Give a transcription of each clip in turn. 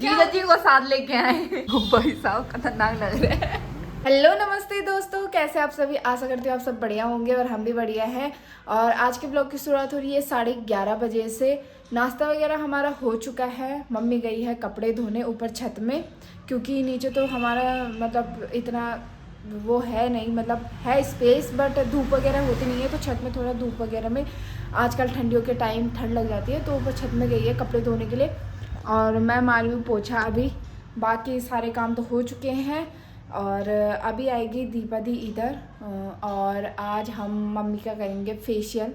जीजा जी को साथ लेके आए। भाई साहब खतरनाक लग रहे हैं। हेलो नमस्ते दोस्तों, कैसे आप सभी। आशा करती हूँ आप सब बढ़िया होंगे और हम भी बढ़िया हैं। और आज के ब्लॉग की शुरुआत हो रही है 11:30 बजे से। नाश्ता वगैरह हमारा हो चुका है। मम्मी गई है कपड़े धोने ऊपर छत में, क्योंकि नीचे तो हमारा मतलब इतना वो है नहीं, मतलब है स्पेस बट धूप वगैरह होती नहीं है, तो छत में थोड़ा धूप वगैरह में आजकल ठंडियों के टाइम ठंड लग जाती है, तो ऊपर छत में गई है कपड़े धोने के लिए। और मैं मारी हूँ पोछा अभी, बाकी सारे काम तो हो चुके हैं। और अभी आएगी दीपा दी इधर। और आज हम मम्मी का करेंगे फेशियल,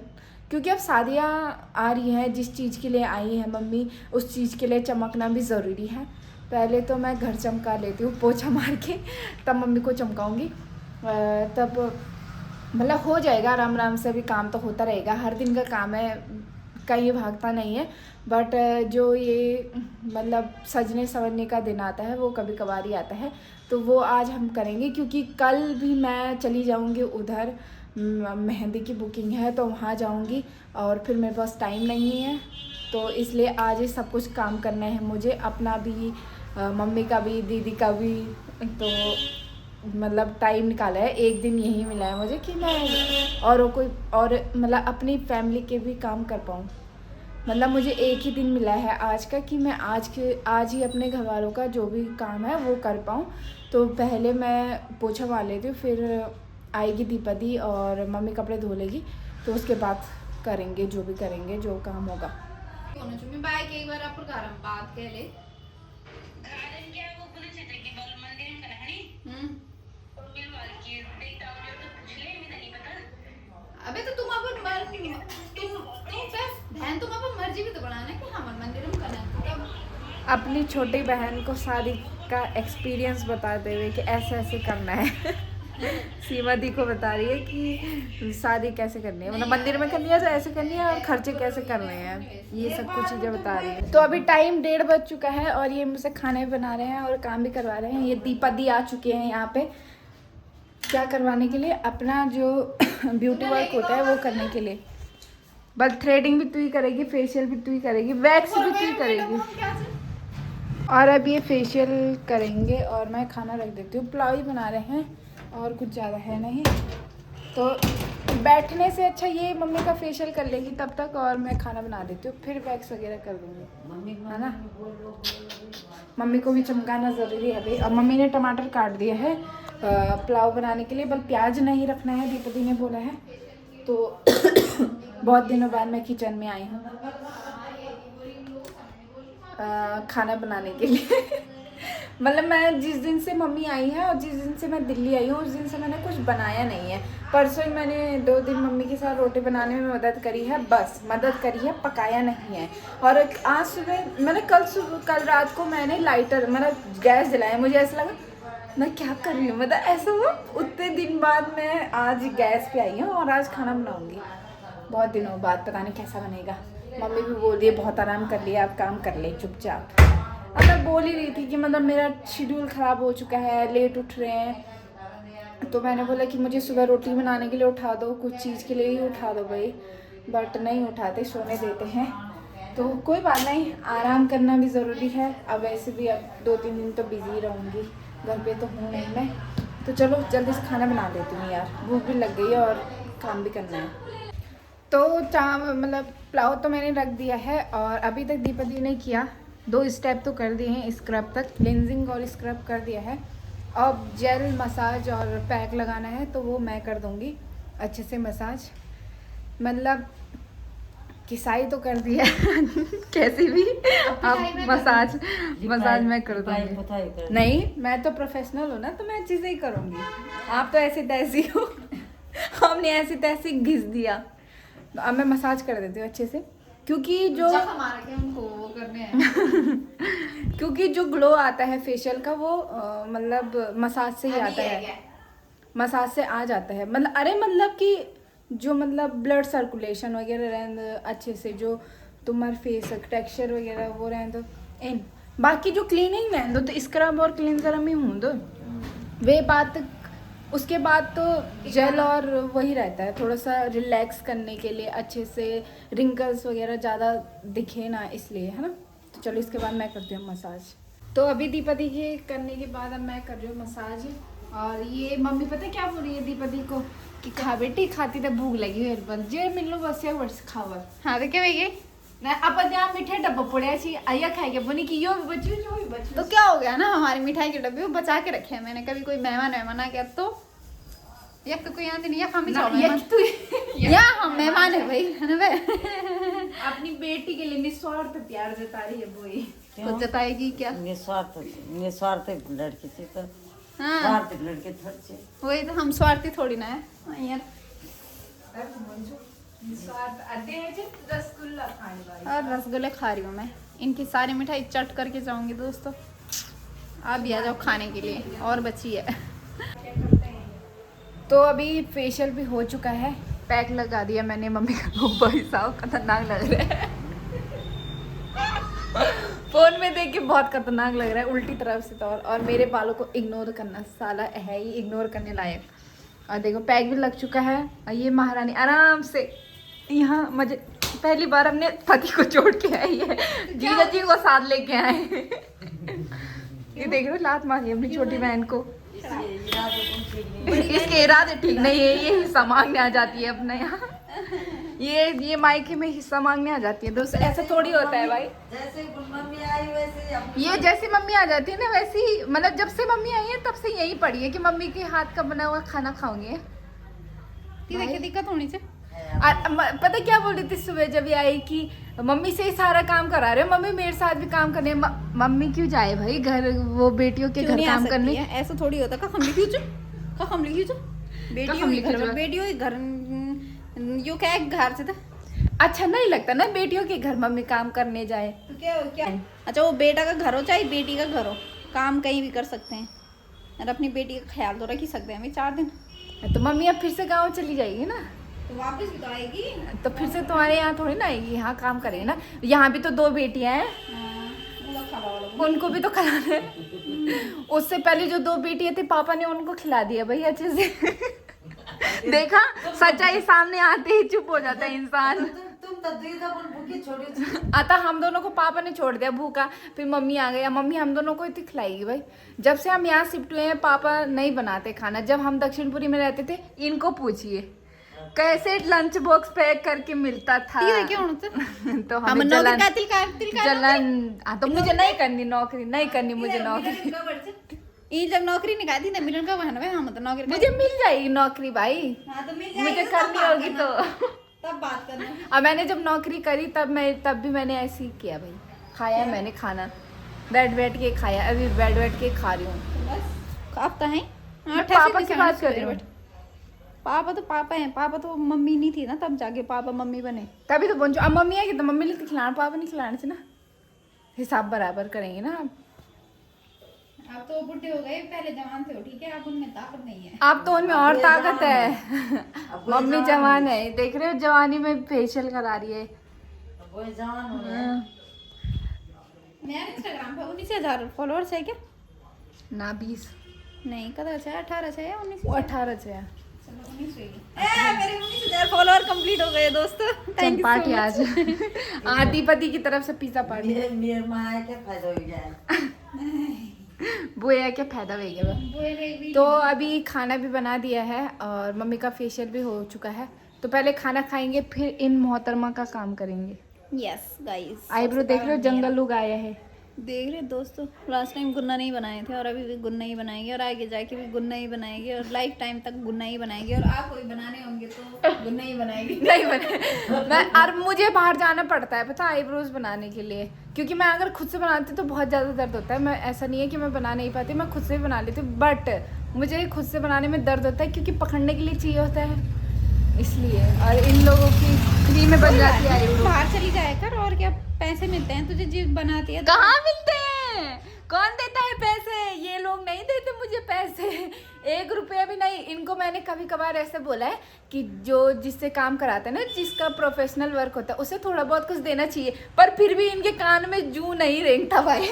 क्योंकि अब शादियाँ आ रही हैं। जिस चीज़ के लिए आई है मम्मी, उस चीज़ के लिए चमकना भी ज़रूरी है। पहले तो मैं घर चमका लेती हूँ पोछा मार के, तब मम्मी को चमकाऊँगी। तब मतलब हो जाएगा आराम आराम से। अभी काम तो होता रहेगा, हर दिन का काम है, कहीं भागता नहीं है। बट जो ये मतलब सजने संवरने का दिन आता है वो कभी कभार ही आता है, तो वो आज हम करेंगे। क्योंकि कल भी मैं चली जाऊंगी उधर, मेहंदी की बुकिंग है तो वहाँ जाऊंगी, और फिर मेरे पास टाइम नहीं है, तो इसलिए आज ही सब कुछ काम करना है मुझे, अपना भी, मम्मी का भी, दीदी का भी। तो मतलब टाइम निकाला है, एक दिन यही मिला है मुझे कि मैं और कोई और मतलब अपनी फैमिली के भी काम कर पाऊँ। मतलब मुझे एक ही दिन मिला है आज का, कि मैं आज ही अपने घर वालों का जो भी काम है वो कर पाऊँ। तो पहले मैं पोछा मार लेती हूँ, फिर आएगी दीपा दी और मम्मी कपड़े धो लेगी, तो उसके बाद करेंगे जो भी करेंगे, जो काम होगा। एक बार आप बात कह ले। अबे तो तुम अपन बहन, तुम अपन मर्जी भी तो बनाना कि हाँ मंदिर में करना है। तब अपनी छोटी बहन को शादी का एक्सपीरियंस बताते हुए कि ऐसे ऐसे करना है। सीमा दी को बता रही है कि शादी कैसे करनी है, मतलब मंदिर में करनी है तो ऐसे करनी है, और खर्चे कैसे करने हैं, ये सब कुछ चीज़ें बता रही है। तो अभी टाइम 1:30 बज चुका है और ये मुझसे खाने बना रहे हैं और काम भी करवा रहे हैं। ये दीपा दी आ चुके हैं यहाँ पे, क्या करवाने के लिए, अपना जो ब्यूटी वर्क होता है वो करने के लिए। बस थ्रेडिंग भी तू ही करेगी, फेशियल भी तू ही करेगी, वैक्स भी तू ही करेगी। और अब ये फेशियल करेंगे और मैं खाना रख देती हूँ। पुलाव ही बना रहे हैं और कुछ ज़्यादा है नहीं, तो बैठने से अच्छा ये मम्मी का फेशियल कर लेगी तब तक, और मैं खाना बना देती हूँ, फिर वैक्स वगैरह कर दूँगी, है ना। मम्मी को भी चमकाना ज़रूरी है भाई। और मम्मी ने टमाटर काट दिया है पुलाव बनाने के लिए, बस प्याज नहीं रखना है, दीपति ने बोला है। तो बहुत दिनों बाद मैं किचन में आई हूँ खाना बनाने के लिए। मतलब मैं जिस दिन से मम्मी आई है और जिस दिन से मैं दिल्ली आई हूँ, उस दिन से मैंने कुछ बनाया नहीं है। परसों ही मैंने 2 दिन मम्मी के साथ रोटी बनाने में मदद करी है, बस मदद करी है, पकाया नहीं है। और आज सुबह मैंने कल रात को मैंने लाइटर मतलब गैस जलाया, मुझे ऐसा लगा मैं क्या कर रही हूँ, मतलब ऐसा हुआ उतने दिन बाद मैं आज गैस पे आई हूँ और आज खाना बनाऊँगी बहुत दिनों बाद। पता नहीं कैसा बनेगा। मम्मी भी बोल रही है बहुत आराम कर लिया, आप काम कर ले चुपचाप। अब मैं बोल ही रही थी कि मतलब मेरा शेड्यूल ख़राब हो चुका है, लेट उठ रहे हैं, तो मैंने बोला कि मुझे सुबह रोटी बनाने के लिए उठा दो, कुछ चीज़ के लिए ही उठा दो भाई, बट नहीं उठाते, सोने देते हैं। तो कोई बात नहीं, आराम करना भी ज़रूरी है। अब वैसे भी अब 2-3 दिन तो बिज़ी रहूँगी, घर पे तो हूँ नहीं मैं। तो चलो जल्दी से खाना बना देती हूँ यार, भूख भी लग गई है और काम भी करना है। तो मतलब पुलाव तो मैंने रख दिया है, और अभी तक दीपा दी ने किया 2 स्टेप तो कर दिए हैं, स्क्रब तक, क्लिनजिंग और स्क्रब कर दिया है। अब जेल मसाज और पैक लगाना है, तो वो मैं कर दूँगी अच्छे से मसाज, मतलब किसाई तो कर दिया कैसी भी। अब मसाज मैं कर दूँगी। नहीं, मैं तो प्रोफेशनल हूँ ना, तो मैं अच्छे से ही करूँगी। आप तो ऐसी तैसी हो। हमने ऐसी तैसी घिस दिया। अब मैं मसाज कर देती हूँ अच्छे से, क्योंकि जो हमारा क्या उनको वो करने हैं। क्योंकि जो ग्लो आता है फेशियल का वो मतलब मसाज से ही आता है, मसाज से आ जाता है। मतलब अरे मतलब कि जो मतलब ब्लड सर्कुलेशन वगैरह रहे अच्छे से, जो तुम्हारे फेस टेक्सचर वगैरह वो रहे दो इन, बाकी जो क्लीनिंग रहे दो, तो स्क्रब और क्लींजर में हूँ दो वे बात। उसके बाद तो जेल और वही रहता है, थोड़ा सा रिलैक्स करने के लिए, अच्छे से रिंकल्स वगैरह ज़्यादा दिखे ना, इसलिए, है ना। तो चलो इसके बाद मैं करती हूँ मसाज। तो अभी दीपति के करने के बाद अब मैं कर रही हूँ मसाज। और ये मम्मी पता है क्या बोल रही है दीपति को कि खा बेटी, खाती तो भूख लगी है बस जे मिल लो बस या वर्ष खावा। हाँ तो क्या भैया ना अपन यहाँ मीठे डब्बा पड़े छी आया खाएंगे बोनी कि यो भी बची जो भी बची। तो क्या हो गया ना, हमारी मिठाई के डब्बे वो बचा के रखे हैं मैंने, कभी कोई मेहमान आ गया तो एक तो कोई याद नहीं, हम ही हम मेहमान है भाई, है ना अपनी बेटी के लिए निस्वार्थ प्यार जता रही है वो ही। तो जताएगी क्या? निस्वार्थ लड़की थी तो हाँ स्वार्थ लड़के थोड़े वही तो, हम स्वार्थी थोड़ी ना है। हाँ यार रसगुल्ला खाने वाली और रसगुल्ले खा रही हूँ मैं, इनकी सारी मिठाई चट करके जाऊंगी दोस्तों। आप भी आ जाओ खाने के लिए, और बची है। तो अभी फेशियल भी हो चुका है, पैक लगा दिया मैंने मम्मी का। भाई साहब खतरनाक लग रहा है फोन में देख के बहुत खतरनाक लग रहा है उल्टी तरफ से तो। और मेरे बालों को इग्नोर करना, साला है ही इग्नोर करने लायक। और देखो पैक भी लग चुका है। और ये महारानी आराम से यहाँ मजे, पहली बार हमने पति को छोड़ के आई है, जीजा जी को साथ लेके आए। ये देख रहे हो लात मारी अपनी छोटी बहन को। इसके इरादे ठीक नहीं है, ये हिस्सा मांगने आ जाती है अपने यहाँ। ये मायके में हिस्सा मांगने आ जाती है दोस्त, ऐसा थोड़ी होता है भाई। जैसे मम्मी आई वैसे ये जैसे मम्मी आ जाती है ना वैसे ही, मतलब जब से मम्मी आई है तब से यही पड़ी है कि मम्मी के हाथ का बना हुआ खाना खाओगे। देखिए दिक्कत होनी चाहिए। पता क्या बोल रही थी सुबह जब ये आई कि मम्मी से ही सारा काम करा रहे हो, मम्मी मेरे साथ भी काम करने। मम्मी क्यों जाए भाई घर, वो बेटियों के घर काम करने। ऐसा थोड़ी होता बेटियों घर यो क्या है घर से था। अच्छा नहीं लगता ना बेटियों के घर मम्मी काम करने जाए तो क्या अच्छा वो बेटा का घर हो चाहे बेटी का घर हो, काम कहीं भी कर सकते हैं। और अपनी बेटी का ख्याल तो रख ही सकते हैं 4 दिन। तो मम्मी अब फिर से गाँव चली जाएगी ना, तो वापस भी तो आएगी। तो फिर से तुम्हारे यहाँ थोड़ी ना आएगी, यहाँ काम करेगी ना। यहाँ भी तो 2 बेटियां हैं, उनको भी तो खिलाना है। उससे पहले जो 2 बेटियां थी पापा ने उनको खिला दिया भाई अच्छे से। देखा सच्चाई सामने आते ही चुप हो जाता है इंसान। तुम तो भूखी छोड़ी आता हम दोनों को पापा ने छोड़ दिया भूखा, फिर मम्मी आ गई। मम्मी हम दोनों को इतनी खिलाएगी भाई। जब से हम यहाँ शिफ्ट हुए हैं पापा नहीं बनाते खाना। जब हम दक्षिणपुरी में रहते थे इनको पूछिए कैसे लंच बॉक्स पैक करके मिलता था। तो हमें जलन तो मुझे नहीं करनी नौकरी, नहीं करनी मुझे नौकरी। ये जब नौकरी निकाली ना मिलन का बहाना है, हम तो नौकरी मुझे मिल जाएगी नौकरी भाई। हाँ, तो मिल जाएगी, मुझे तो करनी होगी तो तब बात करना। अब मैंने जब नौकरी करी तब भी मैंने ऐसे ही किया भाई। खाया मैंने खाना, बैठ के खाया, अभी बैठ के खा रही हूँ बस। अब तो है पापा की बात कर रही हूँ। पापा तो पापा हैं, पापा तो मम्मी नहीं थी ना तब जाके पापा मम्मी बने। तभी तो बोल, अब मम्मी आएगी तो मम्मी लिखती खिलाना, पापा नहीं खिलाने से ना। हिसाब बराबर करेंगे ना। आप तो बुढ़े हो गए, पहले जवान थे हो, ठीक है। अब उनमें ताकत नहीं है, अब तो उनमें और ताकत है। मम्मी जवान है, देख रहे हो जवानी में फेशियल करा रही है। मेरा इंस्टाग्राम पे 19,000 फॉलोअर्स है क्या? ना 20 नहीं कदा है, 18 है या 19? 18 है। चलो 19 मेरे 19,000 फॉलोअर कंप्लीट हो गए दोस्तों। थैंक यू पार्टी आज आदि पति की तरफ से पिज्जा पार्टी। मेरे माँ क्या फायदा हो गया वो है क्या फायदा हो गया। तो अभी खाना भी बना दिया है और मम्मी का फेशियल भी हो चुका है। तो पहले खाना खाएंगे फिर इन मोहतरमा का काम करेंगे। यस गाइस, आईब्रो देख रहे हो जंगल लोग आया है। देख रहे दोस्तों, लास्ट टाइम गुन्ना नहीं बनाए थे और अभी भी गुन्ना ही बनाएंगे और आगे जाके भी गुन्ना ही बनाएंगे और लाइफ टाइम तक गुन्ना ही बनाएंगे। और आप कोई बनाने होंगे तो गुन्ना ही बनाएंगे। नहीं बने मैं, और मुझे बाहर जाना पड़ता है पता आईब्रोज बनाने के लिए, क्योंकि मैं अगर खुद से बनाती तो बहुत ज़्यादा दर्द होता है। मैं ऐसा नहीं है कि मैं बना नहीं पाती, मैं खुद से भी बना लेती हूँ, बट मुझे खुद से बनाने में दर्द होता है क्योंकि पकड़ने के लिए चाहिए होता है इसलिए। और इन लोगों की फ्री में बन जाती है आईब्रो। बाहर चली जाए कर, और क्या पैसे मिलते हैं तुझे जी बनाती है। कहाँ मिलते हैं, कौन देता है पैसे? ये लोग नहीं देते मुझे पैसे, 1 रुपया भी नहीं। इनको मैंने कभी कभार ऐसे बोला है कि जो जिससे काम कराते हैं ना, जिसका प्रोफेशनल वर्क होता है उसे थोड़ा बहुत कुछ देना चाहिए, पर फिर भी इनके कान में जू नहीं रेंगता भाई।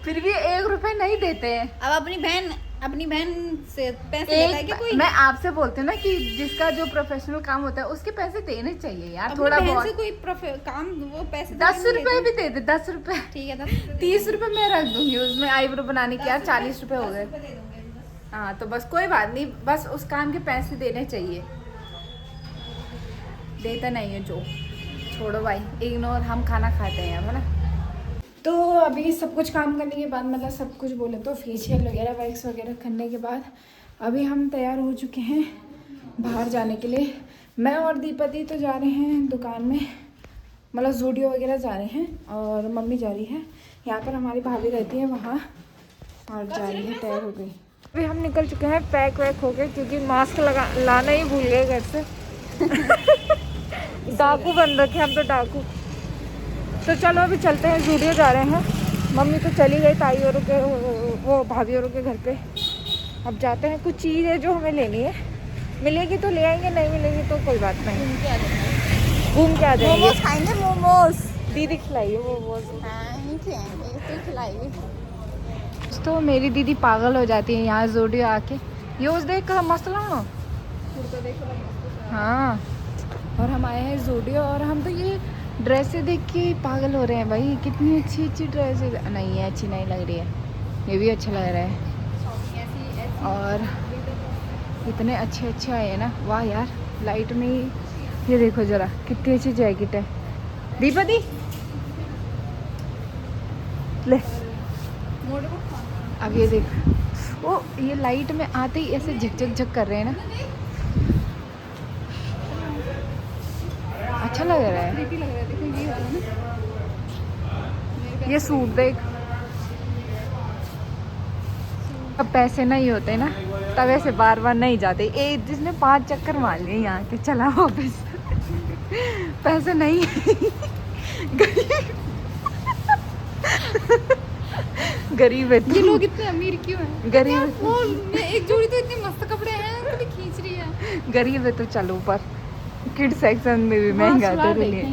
फिर भी 1 रुपया नहीं देते हैं। अब अपनी बहन अपनी बहन से पैसे लेता है कि कोई मैं आपसे बोलती हूँ ना कि जिसका जो प्रोफेशनल काम होता है उसके पैसे देने चाहिए यार, अपनी थोड़ा बहन बहुत। से कोई काम वो पैसे 10 रुपए भी दे दे, 10 रुपए, ठीक है 10 30 रुपए मैं रख दूंगी उसमें। आईब्रो बनाने के यार 40 रुपए हो गए। दे दूंगे बस। हाँ तो बस कोई बात नहीं, बस उस काम के पैसे देने चाहिए। देता नहीं है जो, छोड़ो भाई, इग्नोर, हम खाना खाते हैं है ना। तो अभी सब कुछ काम करने के बाद, मतलब सब कुछ बोले तो फेशियल वगैरह वैक्स वगैरह करने के बाद अभी हम तैयार हो चुके हैं बाहर जाने के लिए। मैं और दीपति तो जा रहे हैं दुकान में, मतलब ज़ूडियो वगैरह जा रहे हैं, और मम्मी जा रही है यहाँ पर, हमारी भाभी रहती है वहाँ, और जा रही है, तैयार हो गई। अभी हम निकल चुके हैं, पैक वैक हो गए, क्योंकि मास्क लाना ही भूल गए घर से। डाकू बन रखे हम तो, डाकू। तो चलो अभी चलते हैं, ज़ूडियो जा रहे हैं। मम्मी तो चली गई ताई औरों के, वो भाभी औरों के घर पे। अब जाते हैं, कुछ चीज़ है जो हमें लेनी है, मिलेगी तो ले आएंगे, नहीं मिलेगी तो कोई बात नहीं, घूम के आ जाएंगे। मोमोज खाएंगे, मोमोज। दीदी खिलाइए मोमोज। हाँ नहीं खिलाएंगे, तू खिलाइए। तो मेरी दीदी पागल हो जाती है यहाँ ज़ूडियो आके, ये उस देख कर मस्त लगा। हाँ, और हम आए हैं ज़ूडियो, और हम तो ये ड्रेसें देख के पागल हो रहे हैं भाई, कितनी अच्छी अच्छी ड्रेसें। नहीं है, अच्छी नहीं लग रही है, ये भी अच्छा लग रहा है। और इतने अच्छे अच्छे आए हैं ना, वाह यार, लाइट में ये देखो जरा कितनी अच्छी जैकेट है। दीपति ले, अब ये देख, ओ ये लाइट में आते ही ऐसे झक झक कर रहे हैं ना, अच्छा लग रहा है। लग रहा है, देखो ये वाला ना। ये सूट देख, अब पैसे नहीं होते ना तब ऐसे बार बार नहीं जाते। एक जिसने 5 चक्कर मार लिए यहाँ के, चला वापस। पैसे नहीं गरीब है ये तू, लोग इतने अमीर क्यों हैं? गरीब है वो एक जोड़ी तो इतने मस्त कपड़े हैं, कभी खींच रही है। तू, गरीब है तो चल ऊपर, किड सेक्शन में भी महंगा है तेरे लिए।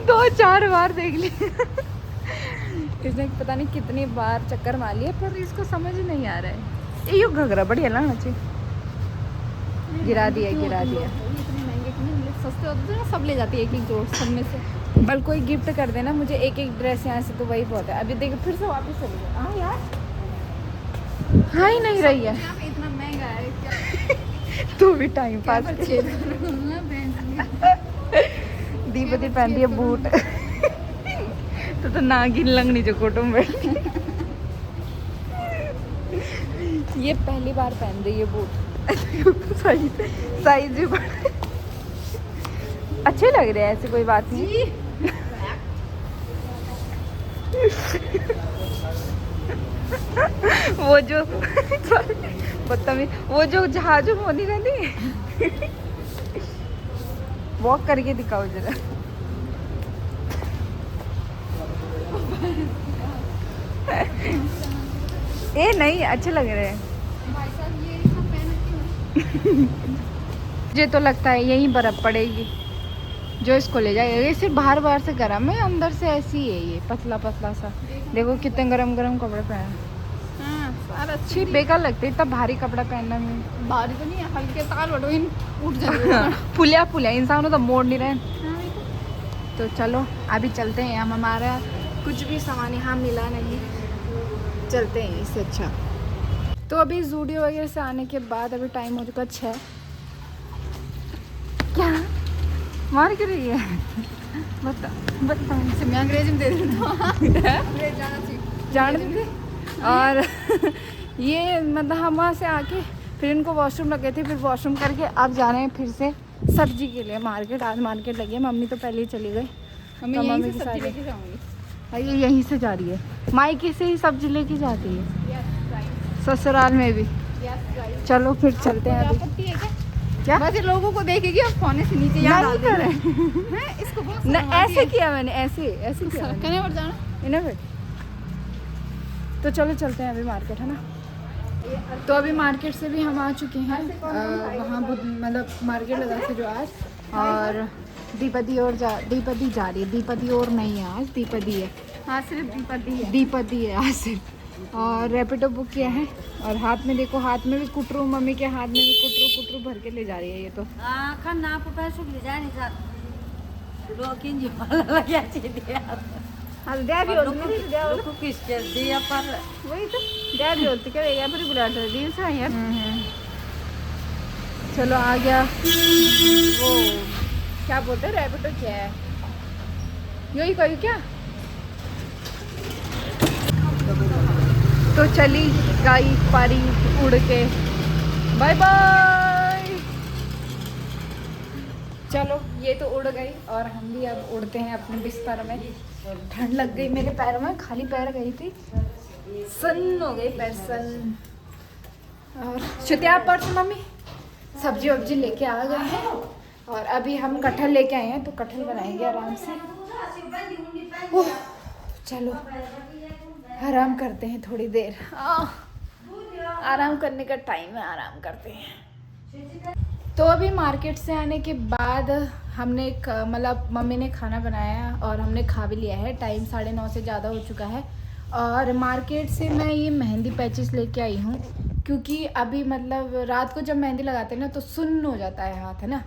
2-4 बार देख लिया इसने, पता नहीं कितनी बार चक्कर मार लिए, पर इसको समझ नहीं आ रहा है। ये घघरा बढ़िया ना अच्छी, गिरा दिया गिरा दिया। इतने महंगे कितने सस्ते होते हैं, सब ले जाती है एक एक जोड़ सब में से। बल कोई गिफ्ट कर देना मुझे एक एक ड्रेस यहाँ से, तो वही बहुत है। अभी देख फिर से वापस चले गए। हाँ यार, हाँ ही नहीं रही है। यहाँ पे इतना महंगा है क्या? तू भी टाइम क्या पास। परचेज करूँ मैं? दीपति पहनती है बूट। तो नागिन लंगनी जो कोटो में बैठी। ये पहली बार पहन रही है बूट। साइज भी बड़ा, अच्छे लग रहे हैं, ऐसे कोई बात नहीं। वो जो बदतमीज, वो जो जहाजों में नहीं रहती, वॉक करके दिखाओ जरा। ए नहीं, अच्छे लग रहे हैं। भाई साहब ये सब पहन क्यों? मुझे तो लगता है यहीं बर्फ पड़ेगी जो इसको ले जाएगा। ये सिर्फ बाहर बाहर से गर्म है, अंदर से ऐसी है, ये पतला पतला सा। देखो कितने गरम गरम कपड़े पहने। हाँ सारा अच्छी बेकार लगती है इतना भारी कपड़ा पहनने में। भारी तो नहीं है, हल्के ताल बटो इन उठ जाएगा। फुलिया फुलिया इंसानों तो मोड़ नहीं रहे। हाँ, वही तो। तो चलो अभी चलते हैं, हम हमारा कुछ भी सामान यहाँ मिला नहीं, चलते हैं इससे अच्छा। तो अभी ज़ूडियो वगैरह से आने के बाद अभी टाइम हो चुका 6। क्या मार क्यों रही है? बता बता, मैं अंग्रेजी में दे देता हूँ। अंग्रेज जाना चाहिए। जान दे। और ये मतलब हम वहाँ से आके फिर इनको वॉशरूम लगे थे, फिर वॉशरूम करके अब जा रहे हैं फिर से सब्जी के लिए मार्केट। आज मार्केट लगी है, मम्मी तो पहले ही चली गई। मम्मी तो यहीं मम्मी से के सब्जी साथ लेके जाऊंगी। ये यहीं से जा रही है, मायके से ही सब्जी लेके जाती है, यस राइट, ससुराल में भी। Yes right. चलो फिर चलते हैं कोई अभी। आपत्ति है क्या? क्या बस ये लोगों को देखेगी और कोने से नीचे यहाँ डाल नहीं देंगे। करे हैं? इसको बहुत न, शर्म आती ऐसे है। किया मैंने, ऐसे ऐसे किया मैंने। कने पर जाना। इन्हें फिर तो चलो चलते हैं अभी मार्केट, है ना। तो अभी मार्केट से भी हम आ चुके हैं, वहाँ मतलब मार्केट लगा थे जो आज। और दीपति जा रही है, दीपति और नहीं है आज, दीपति है। हाँ सिर्फ दीपति है। दीपति है आज सिर्फ, और रैपिडो बुक किया है। और हाथ में देखो, हाथ में भी कुटरू, मम्मी के हाथ में भी कुटरू भर के ले जा रही है ये तो। kan na apa pasuk di sana saat dokin jual lagi aja Haldia भी होती है, dia aku kisah dia par वही तो क्या भी होती है यहाँ पर बुला रही है यार। चलो आ गया वो क्या बोलते हैं, रैपिडो क्या है, यही कही क्या। तो चली गई परी उड़ के, बाय बाय। चलो ये तो उड़ गई और हम भी अब उड़ते हैं अपने बिस्तर में। ठंड लग गई मेरे पैरों में, खाली पैर गई थी, सन हो गई पैर सन। और शुतिया पर्स मम्मी सब्जी वब्जी लेके आ गए हैं और अभी हम कटहल लेके आए हैं तो कटहल बनाएंगे आराम से। ओह, चलो आराम करते हैं थोड़ी देर। आराम करने का टाइम है, आराम करते हैं। तो अभी मार्केट से आने के बाद हमने मतलब मम्मी ने खाना बनाया और हमने खा भी लिया है। टाइम 9:30 से ज़्यादा हो चुका है। और मार्केट से मैं ये मेहंदी पैचेस लेके आई हूँ क्योंकि अभी मतलब रात को जब मेहंदी लगाते हैं ना तो सुन्न हो जाता है हाथ, है ना,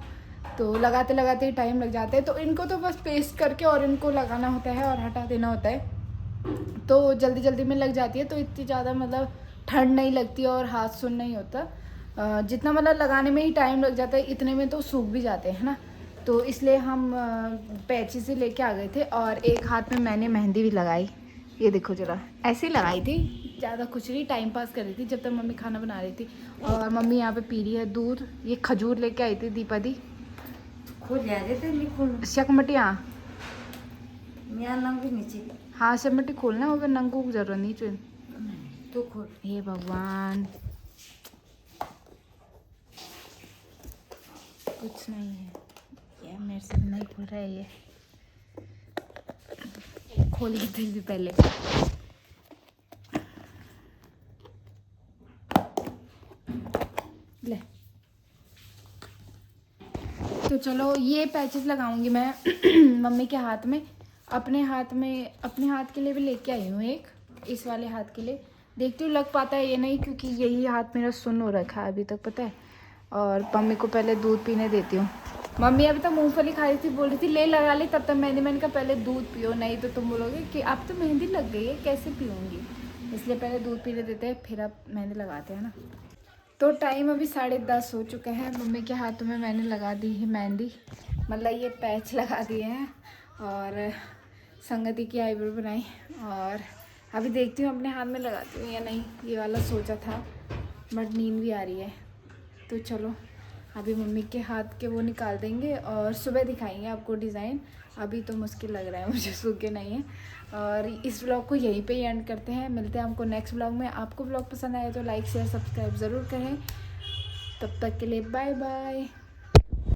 तो लगाते लगाते ही टाइम लग जाता है। तो इनको तो बस पेस्ट करके और इनको लगाना होता है और हटा देना होता है, तो जल्दी जल्दी में लग जाती है। तो इतनी ज़्यादा मतलब ठंड नहीं लगती और हाथ सुन्न नहीं होता। जितना मतलब लगाने में ही टाइम लग जाता है इतने में तो सूख भी जाते हैं ना। तो इसलिए हम पैची से लेके आ गए थे और एक हाथ में मैंने मेहंदी भी लगाई। ये देखो जरा, ऐसे ही लगाई थी, ज़्यादा कुछ नहीं, टाइम पास कर रही थी जब तक मम्मी खाना बना रही थी। और मम्मी यहाँ पे पी रही है दूध। ये खजूर लेके आई थी दीपा दी। खुद जा रहे थे निकुल शकमटी, हाँ मियाँ नंगी नीचे हाँ शकमटी खोलना होगा, नंगू की जरूरत नहीं चुन। तू खोल हे भगवान, कुछ नहीं है ये, मेरे से नहीं खुल रहा है ये। खोल लेते भी पहले। ले तो चलो ये पैचेस लगाऊंगी मैं मम्मी के हाथ में। अपने हाथ के लिए भी लेके आई हूँ एक, इस वाले हाथ के लिए। देखती हूँ लग पाता है ये नहीं, क्योंकि यही हाथ मेरा सुन्न हो रखा है अभी तक, पता है। और मम्मी को पहले दूध पीने देती हूँ। मम्मी अभी तो मूंगफली खा रही थी, बोल रही थी ले लगा ले, तब तक मैंने कहा पहले दूध पियो, नहीं तो तुम बोलोगे कि अब तो मेहंदी लग गई है कैसे पीऊँगी, इसलिए पहले दूध पीने देते हैं फिर अब मेहंदी लगाते हैं ना। तो टाइम अभी 10:30 हो चुका है। मम्मी के हाथों में मैंने लगा दी है मेहंदी, मतलब ये पैच लगा दिए हैं और संगति की आईब्रो बनाई। और अभी देखती हूँ अपने हाथ में लगाती हूँ या नहीं, ये वाला सोचा था बट नींद भी आ रही है। तो चलो अभी मम्मी के हाथ के वो निकाल देंगे और सुबह दिखाएंगे आपको डिज़ाइन। अभी तो मुश्किल लग रहा है मुझे, सूखे नहीं है। और इस व्लॉग को यहीं पे ही एंड करते हैं, मिलते हैं हमको नेक्स्ट व्लॉग में। आपको व्लॉग पसंद आया तो लाइक शेयर सब्सक्राइब ज़रूर करें। तब तक के लिए बाय बाय।